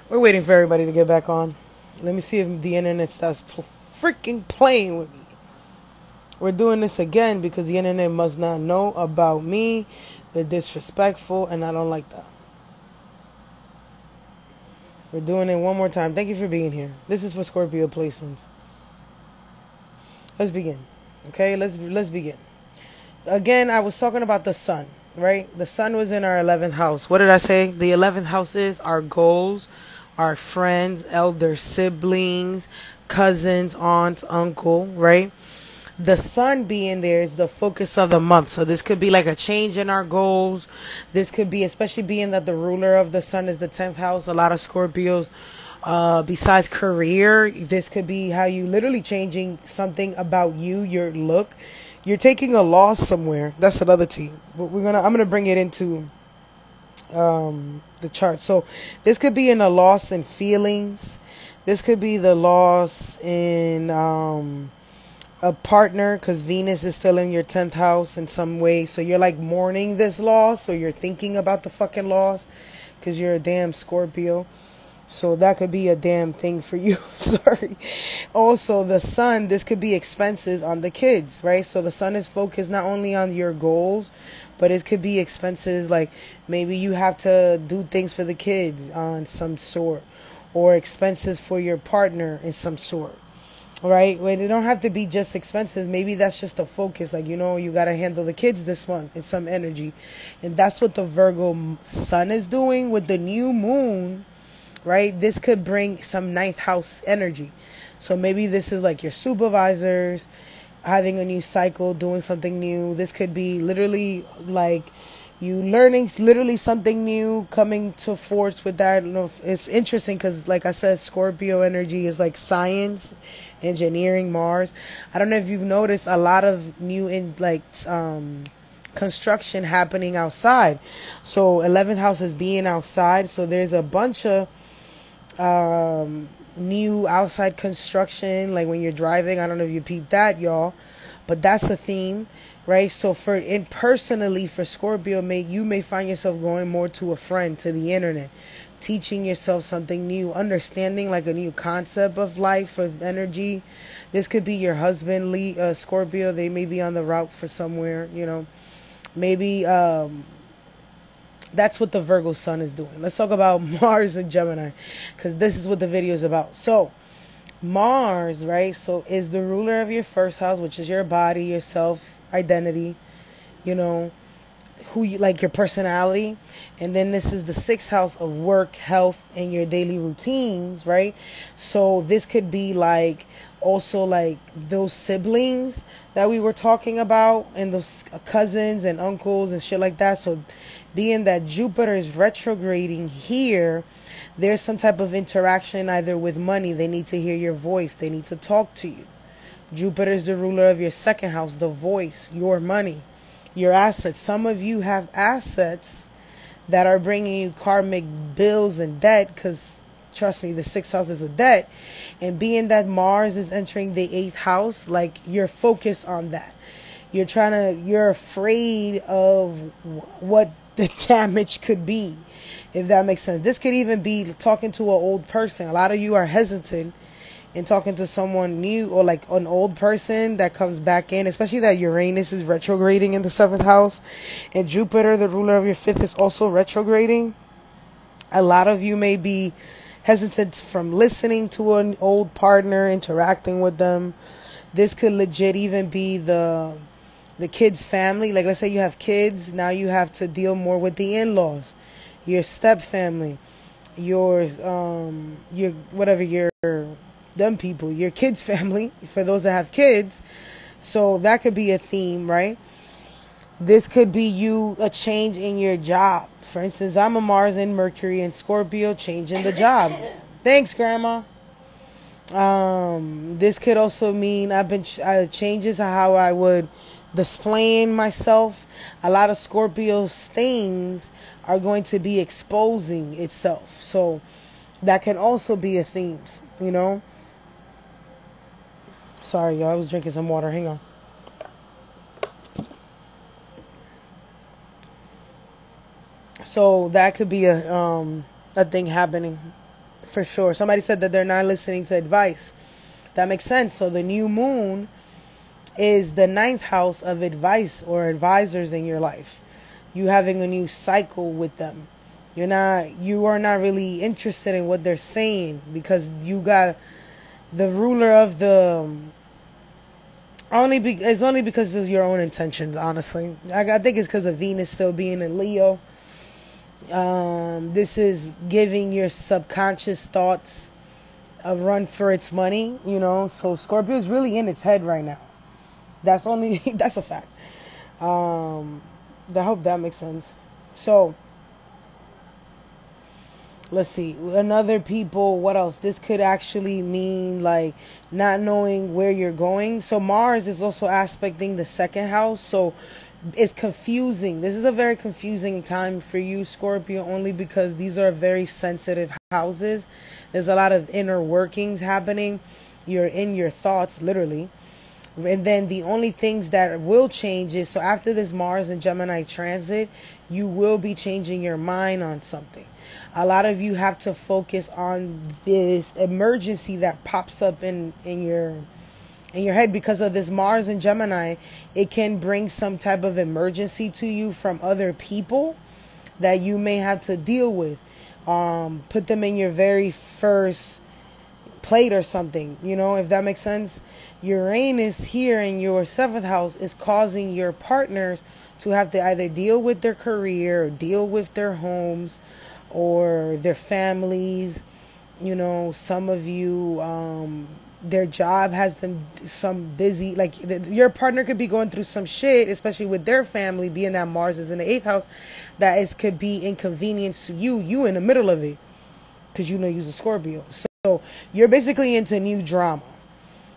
We're waiting for everybody to get back on. Let me see if the internet starts freaking playing with me. We're doing this again because the internet must not know about me. They're disrespectful, and I don't like that. We're doing it one more time. Thank you for being here. This is for Scorpio placements. Let's begin. Okay, let's begin. Again, I was talking about the sun, right? The sun was in our 11th house. What did I say? The 11th house is our goals, our friends, elder siblings, cousins, aunts, uncle, right? The sun being there is the focus of the month. So this could be like a change in our goals. This could be, especially being that the ruler of the sun is the 10th house. A lot of Scorpios, besides career, this could be how you literally changing something about you, your look. You're taking a loss somewhere. That's another T. But I'm gonna bring it into the chart. So this could be in a loss in feelings. This could be the loss in a partner, because Venus is still in your 10th house in some way. So you're like mourning this loss, or you're thinking about the fucking loss because you're a damn Scorpio. So that could be a damn thing for you. Sorry. Also, the sun, this could be expenses on the kids, right? So the sun is focused not only on your goals, but it could be expenses like maybe you have to do things for the kids on some sort, or expenses for your partner in some sort. Right? Well, they don't have to be just expenses. Maybe that's just a focus. Like, you got to handle the kids this month in some energy. And that's what the Virgo sun is doing with the new moon, right? This could bring some 9th house energy. So maybe this is like your supervisors having a new cycle, doing something new. This could be literally like you learning literally something new, coming to force with that. It's interesting because, like I said, Scorpio energy is like science, engineering, Mars. I don't know if you've noticed a lot of new construction happening outside. So 11th house is being outside. So there's a bunch of new outside construction, like when you're driving. I don't know if you peeped that, y'all, but that's a theme. Right, so personally for Scorpio, you may find yourself going more to a friend, to the internet, teaching yourself something new, understanding like a new concept of life, of energy. This could be your husband, Scorpio. They may be on the route for somewhere, maybe that's what the Virgo sun is doing. Let's talk about Mars and Gemini, because this is what the video is about. So Mars, right, so is the ruler of your first house, which is your body, yourself, identity, who you like, your personality. And then this is the 6th house of work, health, and your daily routines, right? So this could be like also like those siblings that we were talking about, and those cousins and uncles and shit like that. So being that Jupiter is retrograding here, there's some type of interaction either with money. They need to hear your voice. They need to talk to you. Jupiter is the ruler of your 2nd house, the voice, your money, your assets. Some of you have assets that are bringing you karmic bills and debt, because trust me, the 6th house is a debt. And being that Mars is entering the 8th house, like you're focused on that. You're afraid of what the damage could be, if that makes sense. This could even be talking to an old person. A lot of you are hesitant and talking to someone new, or like an old person that comes back in, especially that Uranus is retrograding in the 7th house, and Jupiter, the ruler of your 5th, is also retrograding. A lot of you may be hesitant from listening to an old partner, interacting with them. This could legit even be the kid's family. Like, let's say you have kids, now you have to deal more with the in-laws, your step family, your them people, your kids' family, for those that have kids. So that could be a theme, right? This could be a change in your job. For instance, I'm a Mars and Mercury and Scorpio, changing the job. Thanks, Grandma. This could also mean changes how I would displaying myself. A lot of Scorpio's things are going to be exposing itself. So that can also be a theme, Sorry, y'all. I was drinking some water. Hang on. So that could be a thing happening. For sure. Somebody said that they're not listening to advice. That makes sense. So the new moon is the ninth house of advice or advisors in your life. You having a new cycle with them. You are not really interested in what they're saying because you got the ruler of the it's only because of your own intentions, honestly. I think it's because of Venus still being in Leo. This is giving your subconscious thoughts a run for its money, so Scorpio is really in its head right now. That's a fact. I hope that makes sense. So let's see. Another people, what else? This could actually mean like not knowing where you're going. So Mars is also aspecting the second house. So it's confusing. This is a very confusing time for you, Scorpio, only because these are very sensitive houses. There's a lot of inner workings happening. You're in your thoughts, literally. And then the only things that will change is, so after this Mars and Gemini transit, you will be changing your mind on something. A lot of you have to focus on this emergency that pops up in your head because of this Mars and Gemini. It can bring some type of emergency to you from other people that you may have to deal with. Put them in your very first plate or something, if that makes sense. Uranus here in your seventh house is causing your partners to have to either deal with their career or deal with their homes or their families. Some of you, their job has them some busy, like your partner could be going through some shit, especially with their family, being that Mars is in the eighth house, that could be inconvenience to you in the middle of it, because you're a Scorpio. So you're basically into new drama.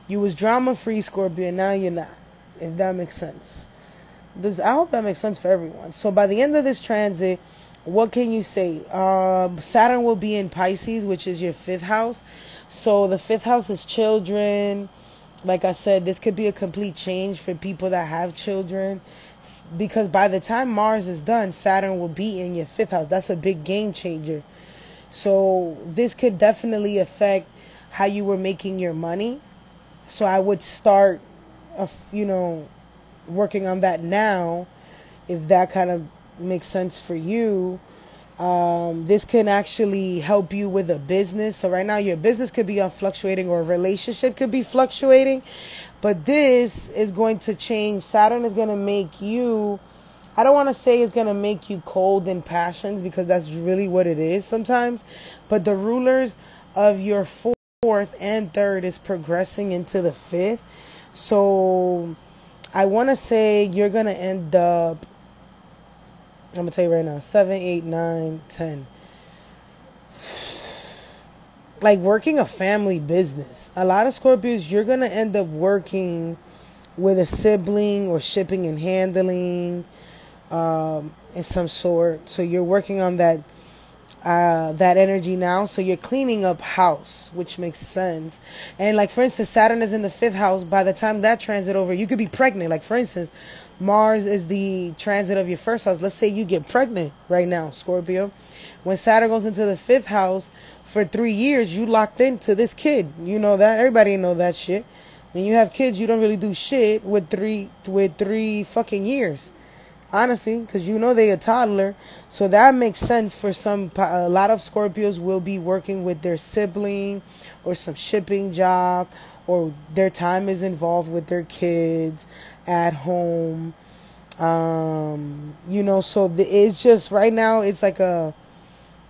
You was drama free, Scorpio, now you're not, if that makes sense. I hope that makes sense for everyone. So by the end of this transit, what can you say? Saturn will be in Pisces, which is your fifth house. So the fifth house is children. Like I said, this could be a complete change for people that have children, because by the time Mars is done, Saturn will be in your fifth house. That's a big game changer. So this could definitely affect how you were making your money. So I would start, working on that now, if that kind of makes sense for you. This can actually help you with a business. So right now your business could be fluctuating, or a relationship could be fluctuating. But this is going to change. Saturn is going to make you, I don't want to say it's going to make you cold in passions, because that's really what it is sometimes. But the rulers of your fourth and third is progressing into the fifth. So I want to say you're going to end up, I'm going to tell you right now, 7, 8, 9, 10. Like working a family business. A lot of Scorpios, you're going to end up working with a sibling or shipping and handling in some sort. So you're working on that energy now. So you're cleaning up house, which makes sense. And like, for instance, Saturn is in the fifth house. By the time that transit over, you could be pregnant. Like, for instance, Mars is the transit of your first house. Let's say you get pregnant right now, Scorpio. When Saturn goes into the fifth house, for 3 years, you locked into this kid. You know that. Everybody know that shit. When you have kids, you don't really do shit with three fucking years. Honestly, because they a toddler. So that makes sense for a lot of Scorpios will be working with their sibling or some shipping job, or their time is involved with their kids at home. So it's just right now, it's like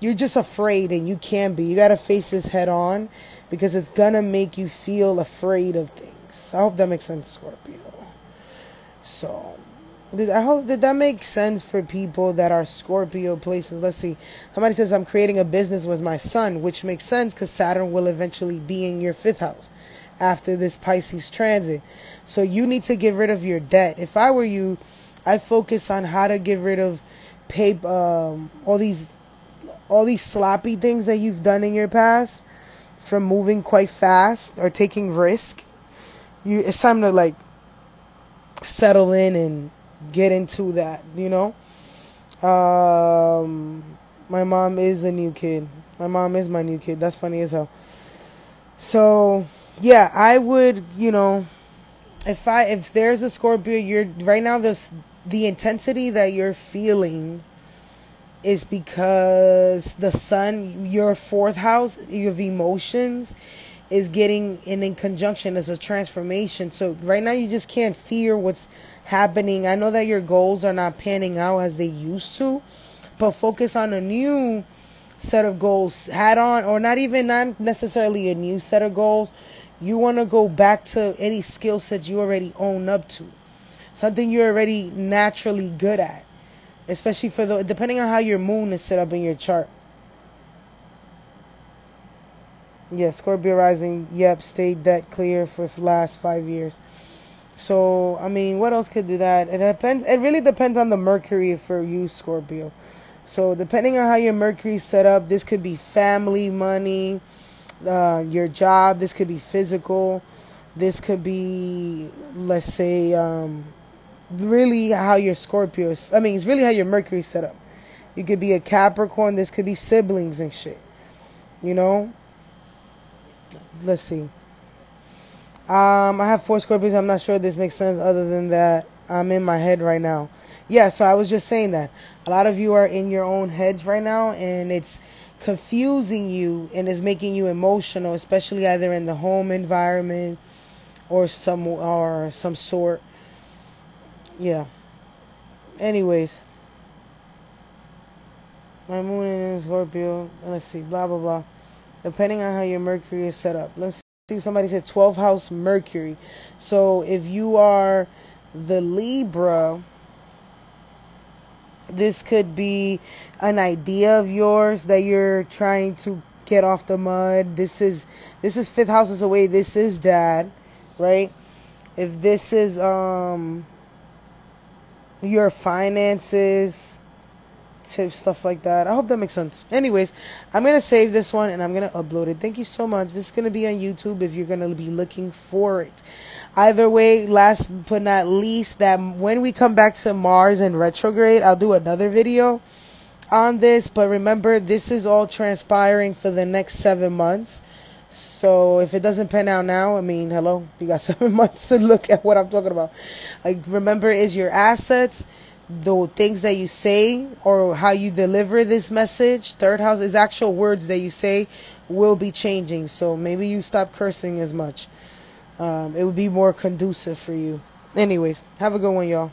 you're just afraid, and you can't be. You got to face this head on, because it's going to make you feel afraid of things. I hope that makes sense, Scorpio. So I hope that makes sense for people that are Scorpio places. Let's see. Somebody says, I'm creating a business with my son, which makes sense because Saturn will eventually be in your fifth house after this Pisces transit. So you need to get rid of your debt. If I were you, I'd focus on how to get rid of all these sloppy things that you've done in your past, from moving quite fast or taking risk. It's time to settle in and get into that, My mom is a new kid. My mom is my new kid. That's funny as hell. So yeah, I would, if there's a Scorpio, you're right now, the intensity that you're feeling is because the sun, your fourth house, your emotions, is getting in conjunction as a transformation. So right now you just can't fear what's happening. I know that your goals are not panning out as they used to, but focus on a new set of goals. Or not necessarily a new set of goals. You want to go back to any skill sets you already own up to. Something you're already naturally good at. Especially depending on how your moon is set up in your chart. Yeah, Scorpio rising, yep, stayed debt clear for the last 5 years. So, I mean, what else could do that? It really depends on the Mercury for you, Scorpio. So, depending on how your Mercury's set up, this could be family, money, your job. This could be physical. This could be, let's say, really how your it's really how your Mercury's set up. You could be a Capricorn. This could be siblings and shit. Let's see. I have 4 Scorpios. I'm not sure if this makes sense other than that I'm in my head right now. Yeah, so I was just saying that. A lot of you are in your own heads right now, and it's confusing you and is making you emotional, especially either in the home environment or some sort. Yeah. Anyways. My moon in Scorpio. Let's see. Blah, blah, blah. Depending on how your Mercury is set up. Let's see. Somebody said 12th house Mercury. So if you are the Libra, this could be an idea of yours that you're trying to get off the mud. This is 5th houses away. This is dad, right? If this is your finances, stuff like that. I hope that makes sense. Anyways, I'm going to save this one and I'm going to upload it. Thank you so much. This is going to be on YouTube if you're going to be looking for it. Either way, last but not least, that when we come back to Mars in retrograde, I'll do another video on this. But remember, this is all transpiring for the next 7 months. So if it doesn't pan out now, I mean, hello, you got 7 months to look at what I'm talking about. Like, remember, is your assets, the things that you say or how you deliver this message. 3rd house is actual words that you say will be changing. So maybe you stop cursing as much. It would be more conducive for you. Anyways, have a good one, y'all.